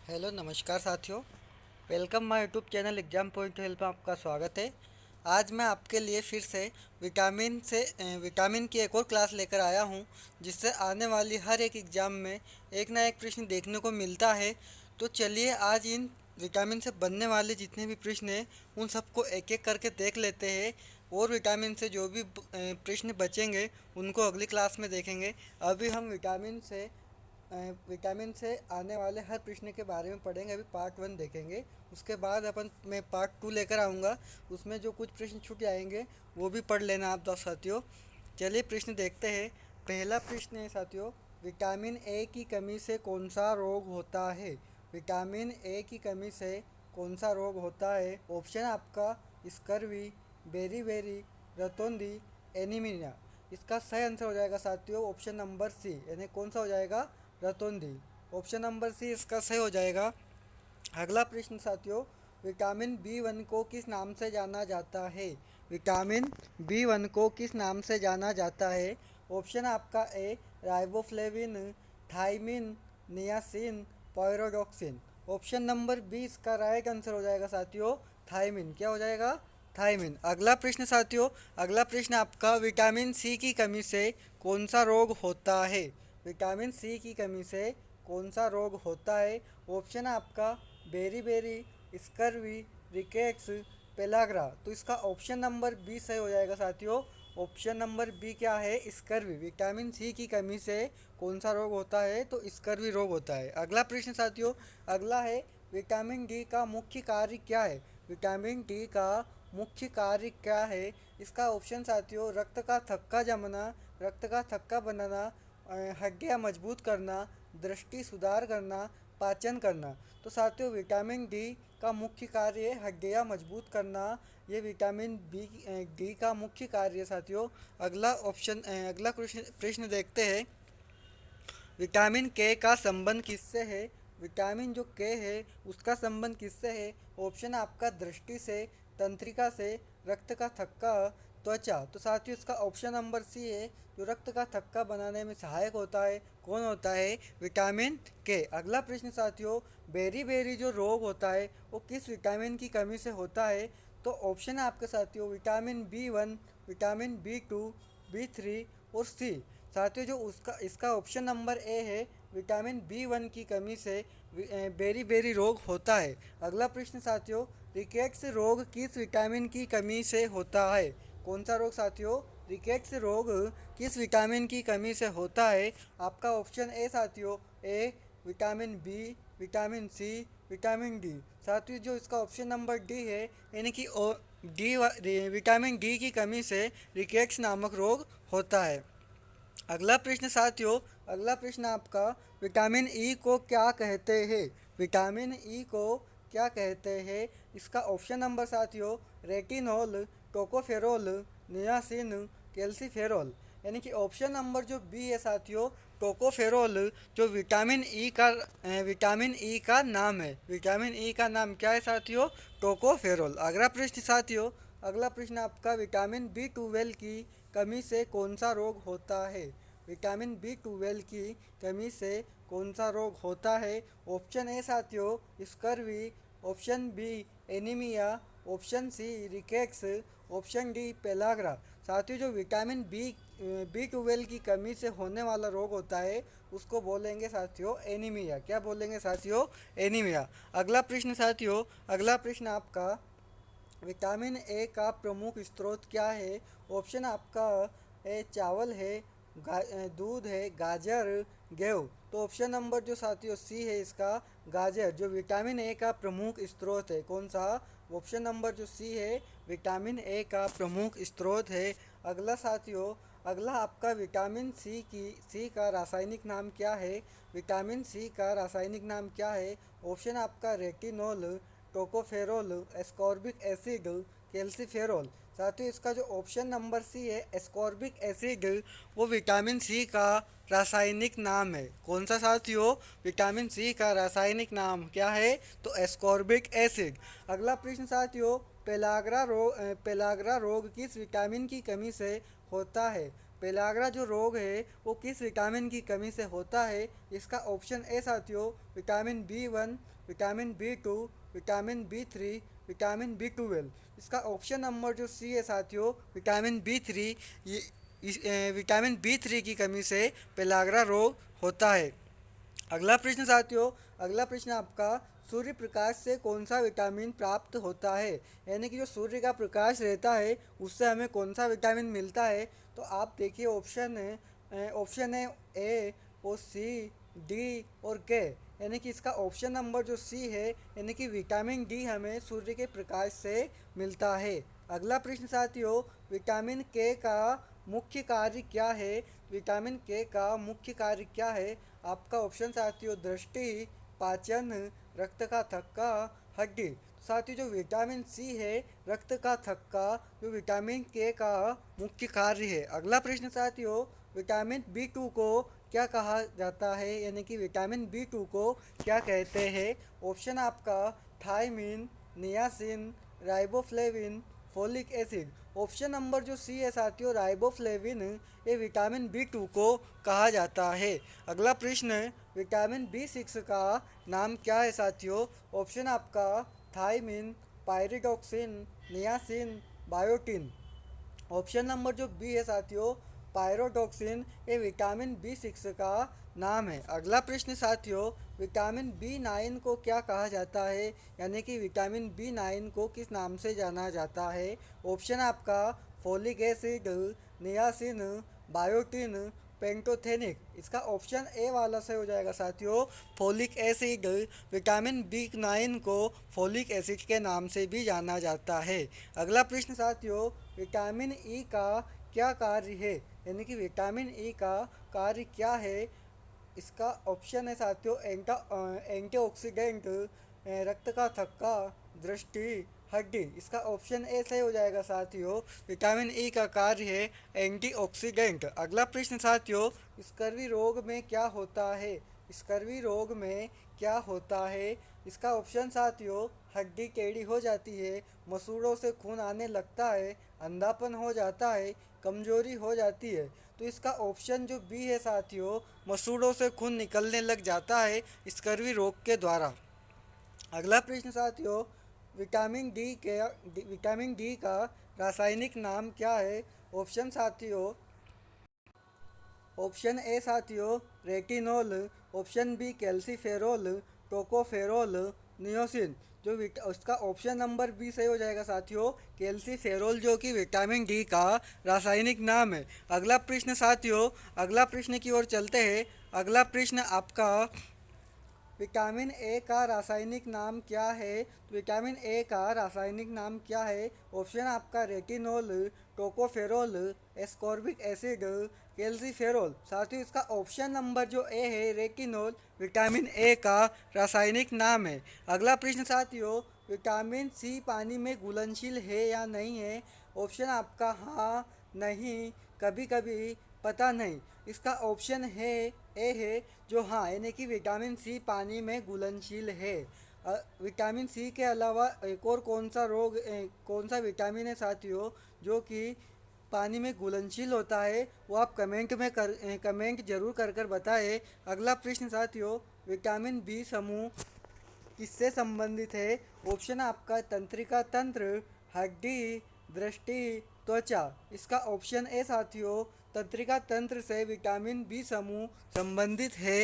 Hello नमस्कार साथियों। Welcome my YouTube channel exam point help में आपका स्वागत है। आज मैं आपके लिए फिर से विटामिन की एक और क्लास लेकर आया हूं, जिससे आने वाली हर एक एग्ज़ाम में एक ना एक प्रश्न देखने को मिलता है। तो चलिए आज इन विटामिन से बनने वाले जितने भी प्रश्न हैं उन सबको एक एक करके देख लेते हैं। और विटामिन से जो भी प्रश्न बचेंगे उनको अगली क्लास में देखेंगे। अभी हम विटामिन से आने वाले हर प्रश्न के बारे में पढ़ेंगे। अभी पार्ट 1 देखेंगे, उसके बाद मैं पार्ट 2 लेकर आऊँगा। उसमें जो कुछ प्रश्न छूट जाएंगे वो भी पढ़ लेना आप दस साथियों। चलिए प्रश्न देखते हैं। पहला प्रश्न है साथियों, विटामिन ए की कमी से कौन सा रोग होता है? विटामिन ए की कमी से कौन सा रोग होता है? ऑप्शन आपका स्कर्वी, बेरी रतौंधी, एनीमिया। इसका सही आंसर हो जाएगा साथियों ऑप्शन नंबर सी, यानी कौन सा हो जाएगा? रतौंधी। ऑप्शन नंबर सी इसका सही हो जाएगा। अगला प्रश्न साथियों, विटामिन बी 1 को किस नाम से जाना जाता है? विटामिन बी 1 को किस नाम से जाना जाता है? ऑप्शन आपका A riboflavin, thiamine, niacin, pyridoxine. Option number B इसका राइट आंसर हो जाएगा साथियों, थाइमिन। क्या हो जाएगा? थाइमिन। अगला प्रश्न साथियों, अगला प्रश्न आपका, विटामिन सी की कमी से कौन सा रोग होता है? विटामिन सी की कमी से कौन सा रोग होता है? ऑप्शन आपका बेरी स्कर्वी, रिकेट्स, पेलाग्रा। तो इसका ऑप्शन नंबर बी सही हो जाएगा साथियों। ऑप्शन नंबर बी क्या है? स्कर्वी। विटामिन सी की कमी से कौन सा रोग होता है? तो स्कर्वी रोग होता है। अगला प्रश्न साथियों, अगला है, विटामिन डी का मुख्य कार्य क्या है? विटामिन डी का मुख्य कार्य क्या है? इसका ऑप्शन साथियों, रक्त का थक्का जमना, रक्त का थक्का बनाना, हड्डियाँ मजबूत करना, दृष्टि सुधार करना, पाचन करना। तो साथियों विटामिन डी का मुख्य कार्य है हड्डियाँ मजबूत करना। ये विटामिन डी का मुख्य कार्य है साथियों। अगला प्रश्न प्रश्न देखते हैं, विटामिन के का संबंध किससे है? विटामिन जो के है उसका संबंध किससे है? ऑप्शन आपका दृष्टि से, तंत्रिका से, रक्त का थक्का, त्वचा। तो साथियों इसका ऑप्शन नंबर सी है, जो रक्त का थक्का बनाने में सहायक होता है। कौन होता है? विटामिन के। अगला प्रश्न साथियों, बेरी जो रोग होता है वो किस विटामिन की कमी से होता है? तो ऑप्शन है आपके साथियों, vitamin B 1, vitamin B 2, B 3 और सी। साथियों जो उसका इसका ऑप्शन नंबर ए है, विटामिन बी 1 की कमी से बेरी रोग होता है। अगला प्रश्न साथियों, रिकेट्स रोग किस विटामिन की कमी से होता है? कौन सा रोग साथियों? रिकेट्स रोग किस विटामिन की कमी से होता है? आपका ऑप्शन ए साथियों, A vitamin B, vitamin C, vitamin D. साथियों जो इसका ऑप्शन नंबर डी है, यानी कि विटामिन डी की कमी से रिकेट्स नामक रोग होता है। अगला प्रश्न साथियों, अगला प्रश्न आपका, विटामिन ई को क्या कहते हैं? विटामिन ई को क्या कहते हैं? इसका ऑप्शन नंबर साथियों, रेटिनॉल, टोकोफेरोल, नियासिन, कैल्सीफेरोल। यानी कि ऑप्शन नंबर जो बी है साथियों, टोकोफेरोल, जो विटामिन ई का नाम है। विटामिन ई का नाम क्या है साथियों? टोकोफेरोल। अगला प्रश्न साथियों, अगला प्रश्न आपका, विटामिन बी 12 की कमी से कौन सा रोग होता है? विटामिन बी 12 की कमी से कौन सा रोग होता है? ऑप्शन ए साथियों, scurvy, option B anaemia, option C rickets, option D pellagra. साथियों जो विटामिन बी 12 की कमी से होने वाला रोग होता है उसको बोलेंगे साथियों एनीमिया। क्या बोलेंगे साथियों? एनीमिया। अगला प्रश्न साथियों, अगला प्रश्न आपका, विटामिन ए का प्रमुख स्रोत क्या है? ऑप्शन आपका ए चावल है, दूध है, गाजर, गेहूँ। तो ऑप्शन नंबर जो साथियों सी है इसका, गाजर, जो विटामिन ए का प्रमुख स्रोत है। कौन सा? ऑप्शन नंबर जो सी है, विटामिन ए का प्रमुख स्रोत है। अगला साथियों, अगला आपका, विटामिन सी का रासायनिक नाम क्या है? विटामिन सी का रासायनिक नाम क्या है? ऑप्शन आपका retinol, tocopherol, ascorbic acid, calciferol. साथियों इसका जो ऑप्शन नंबर सी है, एस्कॉर्बिक एसिड, वो विटामिन सी का रासायनिक नाम है। कौन सा साथियों? विटामिन सी का रासायनिक नाम क्या है? तो एस्कॉर्बिक एसिड। अगला प्रश्न साथियों, पेलाग्रा रोग किस विटामिन की कमी से होता है? पेलाग्रा जो रोग है वो किस विटामिन की कमी से होता है? इसका ऑप्शन ए साथियों vitamin B1, vitamin B2, vitamin B3, vitamin B12। इसका ऑप्शन नंबर जो सी है साथियों विटामिन B3। विटामिन B3 की कमी से पेलाग्रा रोग होता है। अगला प्रश्न साथियों, अगला प्रश्न आपका, सूर्य प्रकाश से कौन सा विटामिन प्राप्त होता है? यानी कि जो सूर्य का प्रकाश रहता है उससे हमें कौन सा विटामिन मिलता है? तो आप देखिए ऑप्शन है ए और सी, डी और के। यानी कि इसका ऑप्शन नंबर जो सी है यानी कि विटामिन डी हमें सूर्य के प्रकाश से मिलता है। अगला प्रश्न साथियों, विटामिन के का मुख्य कार्य क्या है? विटामिन के का मुख्य कार्य क्या है? आपका ऑप्शन साथियों दृष्टि, पाचन, रक्त का थक्का, हड्डी। साथियों जो विटामिन सी है रक्त का थक्का जो विटामिन के का मुख्य कार्य है। अगला प्रश्न साथियों, विटामिन B2 को क्या कहा जाता है? यानी कि विटामिन B2 को क्या कहते हैं? ऑप्शन आपका thiamine, niacin, riboflavin, folic acid. Option number जो सी है साथियों राइबोफ्लेविन, ये विटामिन B2 को कहा जाता है। अगला प्रश्न, विटामिन B6 का नाम क्या है साथियों? ऑप्शन आपका thiamine, pyridoxine, niacin, biotin. Option number जो बी है साथियों पायरोटॉक्सिन, ये विटामिन B6 का नाम है। अगला प्रश्न साथियों, विटामिन B9 को क्या कहा जाता है? यानी कि विटामिन B9 को किस नाम से जाना जाता है? ऑप्शन आपका folic acid, niacin, biotin, pantothenic. इसका ऑप्शन ए वाला से हो जाएगा साथियों फोलिक एसिड। विटामिन B9 को फोलिक एसिड के नाम से भी जाना जाता है। अगला प्रश्न साथियों, विटामिन ई का क्या कार्य है? यानी कि विटामिन ई का कार्य क्या है? इसका ऑप्शन है साथियों एंटीऑक्सीडेंट, रक्त का थक्का, दृष्टि, हड्डी। इसका ऑप्शन ए सही हो जाएगा साथियों विटामिन ई का कार्य है एंटीऑक्सीडेंट। अगला प्रश्न साथियों, स्कर्वी रोग में क्या होता है? स्कर्वी रोग में क्या होता है? इसका ऑप्शन साथियों हड्डी टेढ़ी हो जाती है, मसूड़ों से खून आने लगता है, अंधापन हो जाता है, कमजोरी हो जाती है। तो इसका ऑप्शन जो बी है साथियों मसूड़ों से खून निकलने लग जाता है स्कर्वी रोग के द्वारा। अगला प्रश्न साथियों, विटामिन डी का रासायनिक नाम क्या है? ऑप्शन साथियों ऑप्शन ए साथियों retinol, option B calciferol, tocopherol, niacin. उसका ऑप्शन नंबर बी सही हो जाएगा साथियों कैल्सीफेरोल जो कि विटामिन डी का रासायनिक नाम है। अगला प्रश्न साथियों, अगला प्रश्न की ओर चलते हैं। अगला प्रश्न आपका, विटामिन ए का रासायनिक नाम क्या है? तो विटामिन ए का रासायनिक नाम क्या है? ऑप्शन आपका retinol, tocopherol, ascorbic acid, calciferol. साथियों इसका ऑप्शन नंबर जो ए है रेटिनोल विटामिन ए का रासायनिक नाम है। अगला प्रश्न साथियों, विटामिन सी पानी में घुलनशील है या नहीं है? ऑप्शन आपका हाँ, नहीं, कभी कभी, पता नहीं। इसका ऑप्शन है ए है जो हाँ यानी कि विटामिन सी पानी में घुलनशील है। विटामिन सी के अलावा एक और कौन सा विटामिन है साथियों जो कि पानी में घुलनशील होता है? वो आप कमेंट जरूर कर बताएं। अगला प्रश्न साथियों, विटामिन बी समूह किससे संबंधित है? ऑप्शन आपका तंत्रिका तंत्र, हड्डी, दृष्टि, त्वचा। इसका ऑप्शन ए साथियों तंत्रिका तंत्र से विटामिन बी समूह संबंधित है।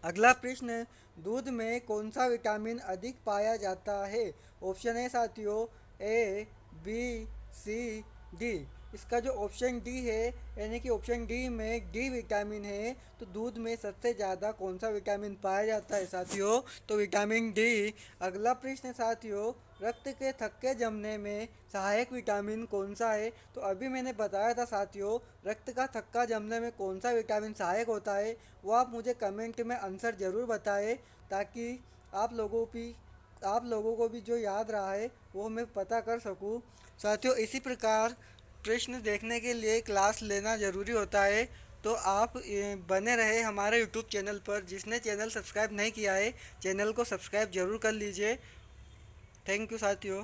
अगला प्रश्न, दूध में कौन सा विटामिन अधिक पाया जाता है? ऑप्शन ए साथियों ए, बी, सी, डी। इसका जो ऑप्शन डी है यानी कि ऑप्शन डी में डी विटामिन है। तो दूध में सबसे ज़्यादा कौन सा विटामिन पाया जाता है साथियों? तो विटामिन डी। अगला प्रश्न साथियों, रक्त के थक्के जमने में सहायक विटामिन कौन सा है? तो अभी मैंने बताया था साथियों रक्त का थक्का जमने में कौन सा विटामिन सहायक होता है। वो आप मुझे कमेंट में आंसर ज़रूर बताएं ताकि आप लोगों को भी जो याद रहा है वो मैं पता कर सकूं। साथियों इसी प्रकार प्रश्न देखने के लिए क्लास लेना ज़रूरी होता है। तो आप बने रहे हमारे यूट्यूब चैनल पर। जिसने चैनल सब्सक्राइब नहीं किया है चैनल को सब्सक्राइब ज़रूर कर लीजिए। थैंक यू साथियों।